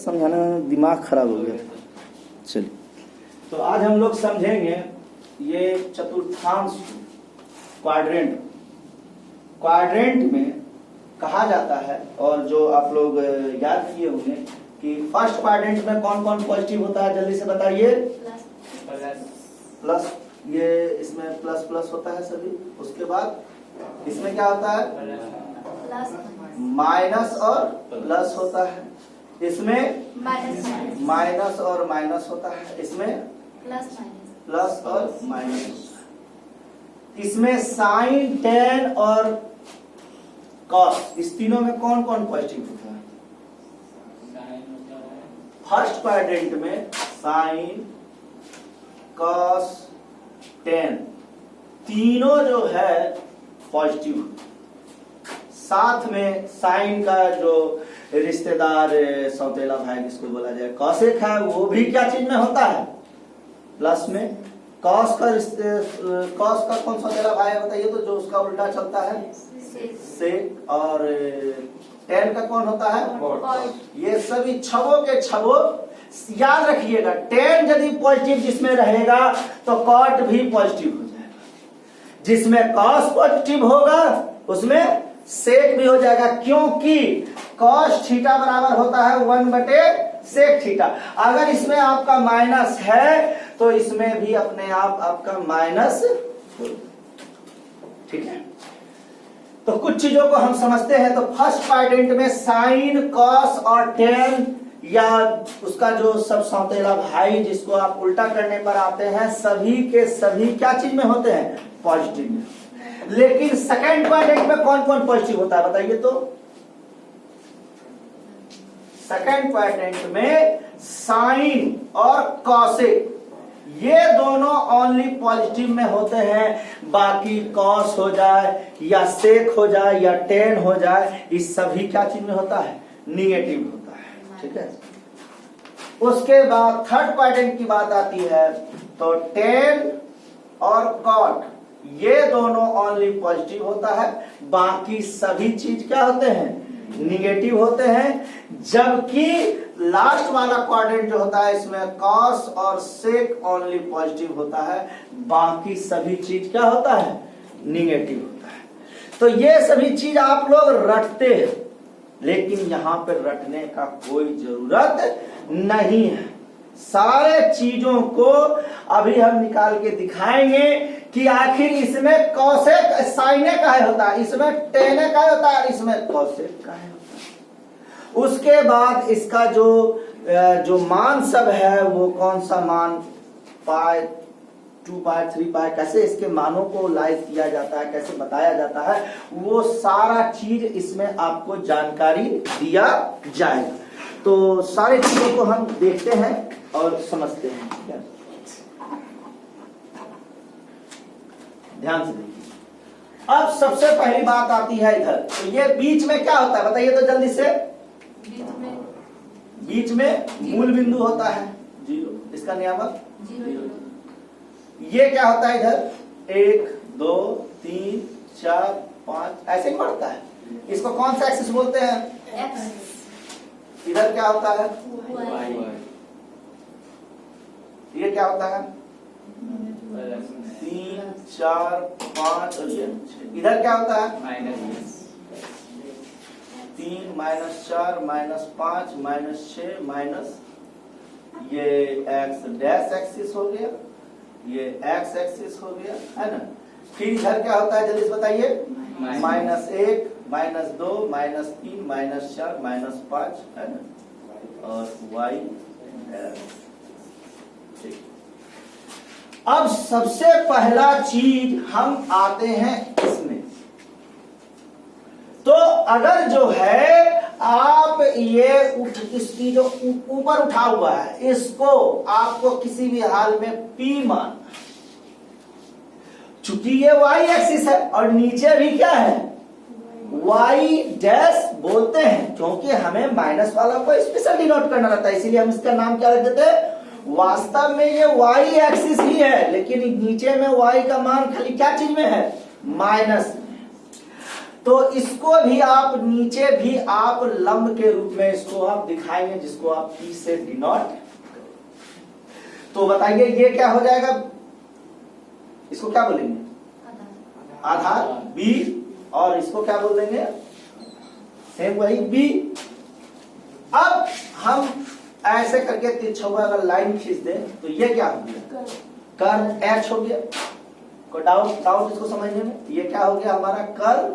समझाना दिमाग खराब हो गया। चलिए, तो आज हम लोग समझेंगे ये चतुर्थांश क्वाड्रेंट। क्वाड्रेंट में कहा जाता है, और जो आप लोग याद किए होंगे कि फर्स्ट क्वाड्रेंट में कौन कौन पॉजिटिव होता है, जल्दी से बताइए। प्लस, ये इसमें प्लस प्लस होता है सभी। उसके बाद इसमें क्या होता है, माइनस और प्लस होता है। इसमें माइनस और माइनस होता है। इसमें प्लस और माइनस होता है। इसमें साइन, टेन और कॉस, इस तीनों में कौन कौन पॉजिटिव होता है? फर्स्ट क्वाड्रेंट में साइन, कॉस, टेन तीनों जो है पॉजिटिव। साथ में साइन का जो रिश्तेदार सौतेला भाई जिसको बोला जाए कॉसेक है, वो भी क्या चीज में होता है? प्लस में। कॉस का कौन सौतेला भाई है बताइए तो, जो उसका उल्टा चलता है? सेक। और टेन का कौन होता है? ये सभी छवों के छवों याद रखिएगा। टेन यदि पॉजिटिव जिसमें रहेगा तो कॉट भी पॉजिटिव हो जाएगा। जिसमें कॉस पॉजिटिव होगा उसमें सेक भी हो जाएगा, क्योंकि कॉस थीटा बराबर होता है 1/सेक थीटा। अगर इसमें आपका माइनस है तो इसमें भी अपने आप आपका माइनस, ठीक है। तो कुछ चीजों को हम समझते हैं। तो फर्स्ट क्वाड्रेंट में साइन, कॉस और टेन, या उसका जो सब सौतेला भाई जिसको आप उल्टा करने पर आते हैं, सभी के सभी क्या चीज में होते हैं? पॉजिटिव में। लेकिन सेकंड क्वाड्रेंट में कौन कौन पॉजिटिव होता है बताइए तो? सेकंड क्वाड्रेंट में साइन और कॉसेक ये दोनों ओनली पॉजिटिव में होते हैं। बाकी कॉस हो जाए या सेक हो जाए या टेन हो जाए, इस सभी क्या चीज में होता है? निगेटिव होता है, ठीक है। उसके बाद थर्ड क्वाड्रेंट की बात आती है तो टेन और कॉट ये दोनों ओनली पॉजिटिव होता है। बाकी सभी चीज क्या होते हैं? निगेटिव होते हैं। जबकि लास्ट वाला क्वाड्रेंट जो होता है इसमें कॉस और सेक ओनली पॉजिटिव होता है। बाकी सभी चीज क्या होता है? निगेटिव होता है। तो ये सभी चीज आप लोग रटते हैं, लेकिन यहां पर रटने का कोई जरूरत नहीं है। सारे चीजों को अभी हम निकाल के दिखाएंगे कि आखिर इसमें कॉसेक साइने का होता है, इसमें टेने का होता है, इसमें कॉसेक का होता है। उसके बाद इसका जो मान सब है वो कौन सा मान, पाई, 2 पाई, 3 पाई, कैसे इसके मानों को लाइज किया जाता है, कैसे बताया जाता है, वो सारा चीज इसमें आपको जानकारी दिया जाएगा। तो सारे चीजों को हम देखते हैं और समझते हैं। ध्यान से देखिए। अब सबसे पहली बात आती है इधर, तो ये बीच में क्या होता है बताइए तो जल्दी से। बीच में मूल बिंदु होता है 0, इसका नियामक 0। ये क्या होता है इधर? 1 2 3 4 5 ऐसे ही बढ़ता है। इसको कौन सा एक्सिस बोलते हैं? एक्सिस। इधर क्या होता है? y। ये क्या होता है? 3 4 5 और ये 6। इधर क्या होता है? -3 -4 -5 -6 माइनस ये x डैश एक्सिस हो गया, ये x एक्सिस हो गया, है ना। फिर इधर क्या होता है जल्दी से बताइए? -1 -2 -3 -4 -5, है ना, और y डैश। अब सबसे पहला चीज हम आते हैं इसमें। तो अगर जो है आप ये इसकी जो ऊपर उठा हुआ है इसको आपको किसी भी हाल में P मान, चूंकि ये y एक्सिस है और नीचे भी क्या है? y डैश बोलते हैं, क्योंकि हमें माइनस वाला को स्पेशल डिनोट करना रहता है, इसीलिए हम इसका नाम क्या रख देते हैं? वास्तव में ये y एक्सिस ही है, लेकिन नीचे में y का मान खाली क्या चीज में है? माइनस। तो इसको भी आप नीचे भी आप लंब के रूप में इसको आप दिखाएंगे, जिसको आप P से डिनोट। तो बताइए ये क्या हो जाएगा, इसको क्या बोलेंगे, आधार B, और इसको क्या बोल देंगे, सेम वही B। अब हम ऐसे करके तिरछा हुआ अगर लाइन खींच दें तो ये क्या हो गया, कर्व H हो गया। को डाउट इसको समझने में, ये क्या हो गया हमारा कर्व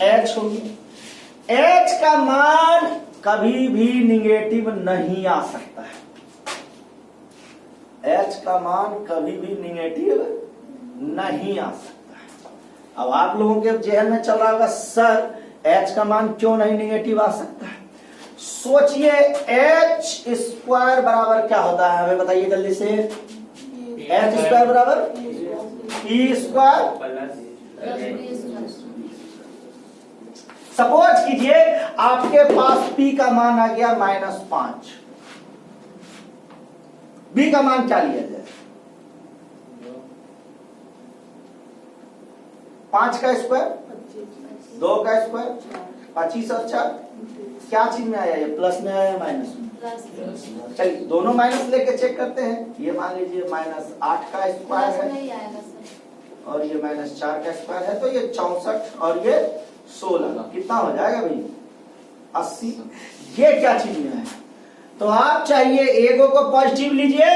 H हो गया। H का मान कभी भी निगेटिव नहीं आ सकता है, H का मान कभी भी निगेटिव नहीं आ सकता है। अब आप लोगों के जहन में चल रहा होगा सर H का मान क्यों नहीं निगेटिव आ सकता है। सोचिए H स्क्वायर बराबर क्या होता है, हमें बताइए जल्दी से। H स्क्वायर बराबर P स्क्वायर। सपोज कीजिए आपके पास P का मान आ गया -5, B का मान क्या लिया जाए, 5 का स्क्वायर, 2 का स्क्वायर, 25 और 4, क्या चीज में आया, ये प्लस में आया माइनस में। चलिए दोनों माइनस लेके चेक करते हैं। ये मान लीजिए -8 का स्क्वायर है और ये -4 का स्क्वायर है, तो ये 64 और ये 16, कितना हो जाएगा भाई, 80। ये क्या चीज में है, तो आप चाहिए एगो को पॉजिटिव लीजिए,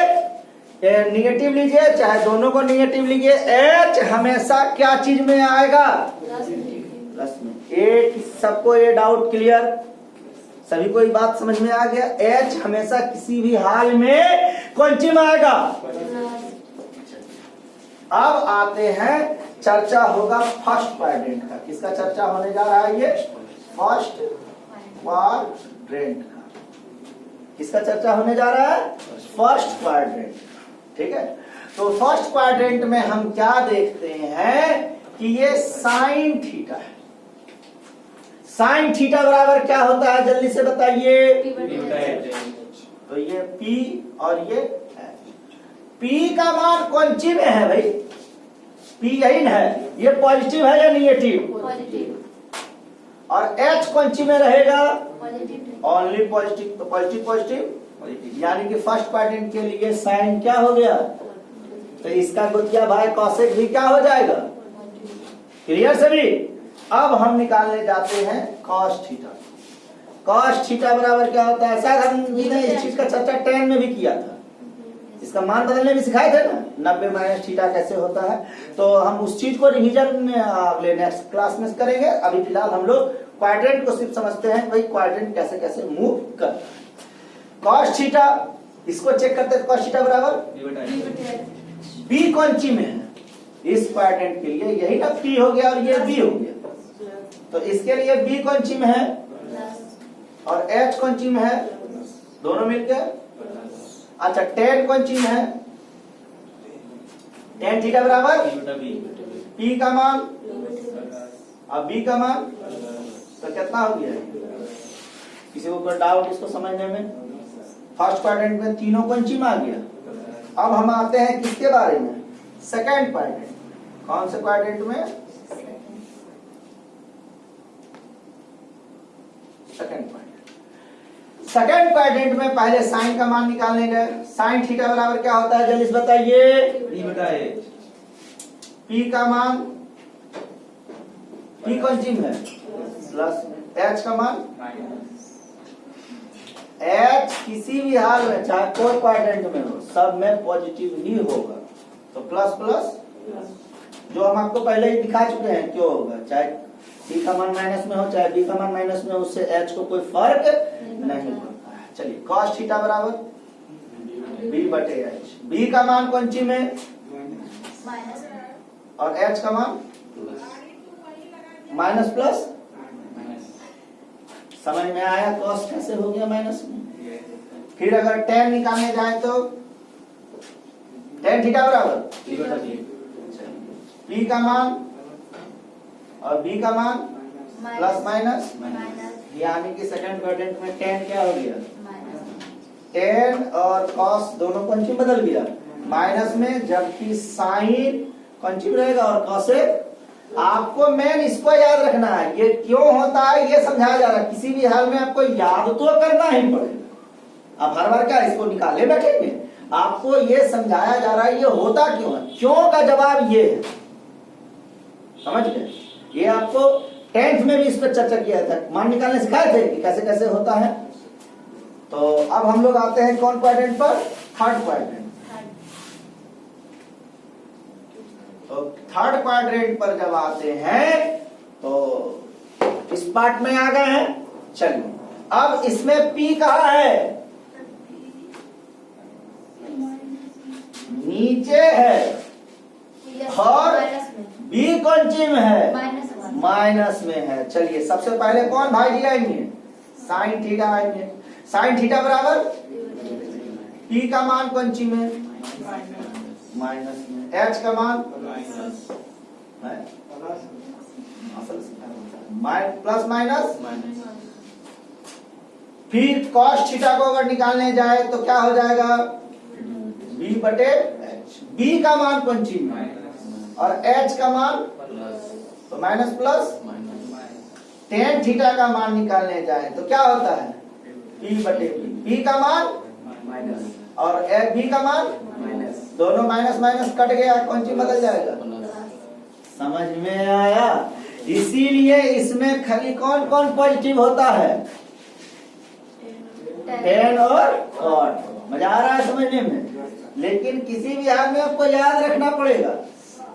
निगेटिव लीजिए, चाहे दोनों को निगेटिव लीजिए, H हमेशा क्या चीज में आएगा, प्लस में। एक सबको ये डाउट क्लियर, सभी को ये बात समझ में आ गया, H हमेशा किसी भी हाल में कौन सी में आएगा। अब आते हैं, चर्चा होगा फर्स्ट क्वाड्रेंट का। किसका चर्चा होने जा रहा है, ये फर्स्ट क्वाड्रेंट का। किसका चर्चा होने जा रहा है, फर्स्ट क्वाड्रेंट। ठीक है, तो फर्स्ट क्वाड्रेंट में हम क्या देखते हैं कि ये साइन थीटा है। साइन थीटा बराबर क्या होता है, जल्दी से बताइए। तो ये P और ये H। P का मान कौन सी में है भाई, P यही है, ये पॉजिटिव है या निगेटिव, और H कौन सी में रहेगा, ओनली पॉजिटिव। तो पॉजिटिव पॉजिटिव, यानी कि फर्स्ट क्वाड्रेंट के लिए साइन क्या हो गया, तो इसका गुतिया भाई कॉसेक भी क्या हो जाएगा। क्लियर सभी। अब हम निकालने जाते हैं कॉस थीटा। कॉस थीटा बराबर क्या होता है, शायद हमने इस चीज का चर्चा 10 में भी किया था, इसका मान बदलने भी सिखाए थे ना, 90 माइनस थीटा कैसे होता है। तो हम उस चीज को रिवीजन में अगले नेक्स्ट क्लास में करेंगे। अभी फिलहाल हम लोग क्वाड्रेंट को सिर्फ समझते हैं, भाई क्वाड्रेंट कैसे कैसे मूव करता है। कॉस थीटा, इसको चेक करते हैं, कॉस थीटा बराबर बी कौन सी में है, इस क्वाड्रेंट के लिए यही ना P हो गया और ये B हो गया, तो इसके लिए B कौन सी में है और H कौन सी में है, दोनों मिलकर। अच्छा tan कौन सी में है, tan थीटा बराबर P का मान और B का मान, तो कितना हो गया, किसी को कोई डाउट इसको समझने में। फर्स्ट क्वाड्रेंट में तीनों कौन सी में आ गया। अब हम आते हैं किसके बारे में, सेकंड क्वाड्रेंट। कौन से क्वाड्रेंट में, सेकंड क्वाड्रेंट। सेकंड क्वाड्रेंट में पहले साइन का मान निकालने गए। साइन थीटा बराबर क्या होता है, जल्दी से बताइए। P का मान, P कौन सी में है, प्लस में। H का मान, H किसी भी हाल में चाहे कोई क्वाड्रेंट में हो, सब में पॉजिटिव ही होगा, तो प्लस प्लस, जो हम आपको पहले ही दिखा चुके हैं क्यों होगा, चाहे C का मान माइनस में हो चाहे B का मान माइनस में हो, उससे H को कोई फर्क नहीं पड़ता है। चलिए cos थीटा बराबर B बटे H। B का मान कौन सी में, और H का मान माइनस प्लस। समझ में आया cos कैसे हो गया माइनस में। फिर अगर tan निकालने जाए तो tan थीटा बराबर P का मान और B का मान प्लस माइनस, यानी कि सेकंड क्वाड्रेंट में tan क्या हो गया, tan और cos दोनों कौन सी बदल गया माइनस में, जबकि साइन कौन सी रहेगा और cos आपको मेन इसको याद रखना है, ये क्यों होता है ये समझाया जा रहा है। किसी भी हाल में आपको याद तो करना ही पड़ेगा। आप हर बार क्या इसको निकाले बैठेंगे, आपको ये समझाया जा रहा है ये होता क्यों है। क्यों का जवाब ये है, समझ गए। ये आपको 10th में भी इस पर चर्चा किया था, मान निकालने सिखाए थे कि कैसे कैसे होता है। तो अब हम लोग आते हैं कौन क्वाड्रेंट पर, थर्ड क्वाड्रेंट। तो थर्ड क्वाड्रेंट पर जब आते हैं तो इस पार्ट में आ गए हैं। चलिए अब इसमें P कहाँ है, नीचे है, और B कौन सी में है, माइनस में है। चलिए सबसे पहले कौन भाई जी आएंगे, साइन थीटा आएंगे। साइन थीटा बराबर P का मान कौन सी में, माइनस में, H का मान प्लस माइनस। फिर कॉस थीटा को अगर निकालने जाए तो क्या हो जाएगा, B बटे H। B का मान कौन सी में और H का मान तो माइनस प्लस। टेन थीटा का मान निकालने जाए तो क्या होता है, P बटे B। B का मान माइनस और B का मान माइनस, दोनों माइनस माइनस कट गया, कौन सी बदल जाएगा, समझ में आया। इसीलिए इसमें खाली कौन कौन पॉजिटिव होता है, 10 और कॉट। मजा आ रहा है समझने में। लेकिन किसी भी हाल में आपको याद रखना पड़ेगा,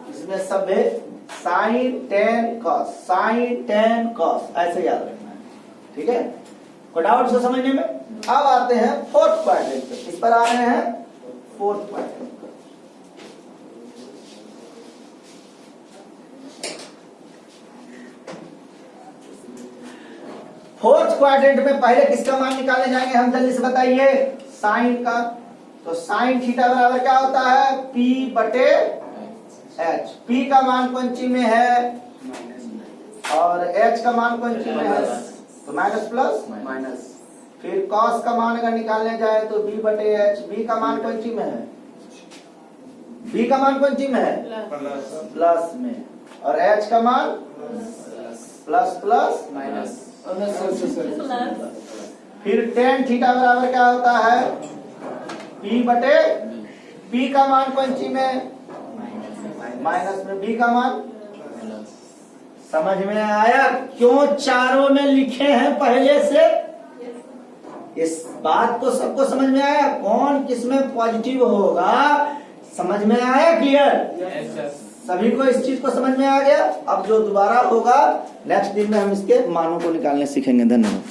इसमें सब है साइन 10 कॉस, साइन 10 कॉस, ऐसे याद रखना है, ठीक है। कोई डाउट से समझने में। अब आते हैं फोर्थ क्वाड्रेंट पे, इस पर आ रहे हैं फोर्थ क्वाड्रेंट। फोर्थ क्वाड्रेंट में पहले किसका मान निकालने जाएंगे हम, जल्दी से बताइए, साइन का। तो साइन थीटा बराबर क्या होता है, P बटे H। P का मान कौन सी में है और H का मान कौन सी में है, तो माइनस प्लस माइनस। फिर cos का मान अगर निकालने जाए तो B बटे H। B का मान कौन सी में है, B का मान कौन सी में है, प्लस में, और H का मान प्लस प्लस माइनस। फिर टेन थीटा बराबर क्या होता है, P बटे P का मान कौन सी में, माइनस में, B का मान। समझ में आया क्यों चारों में लिखे हैं पहले से, इस बात को सबको समझ में आया, कौन किसमें पॉजिटिव होगा, समझ में आया, क्लियर। सभी को इस चीज को समझ में आ गया। अब जो दोबारा होगा नेक्स्ट दिन में हम इसके मानों को निकालने सीखेंगे। धन्यवाद।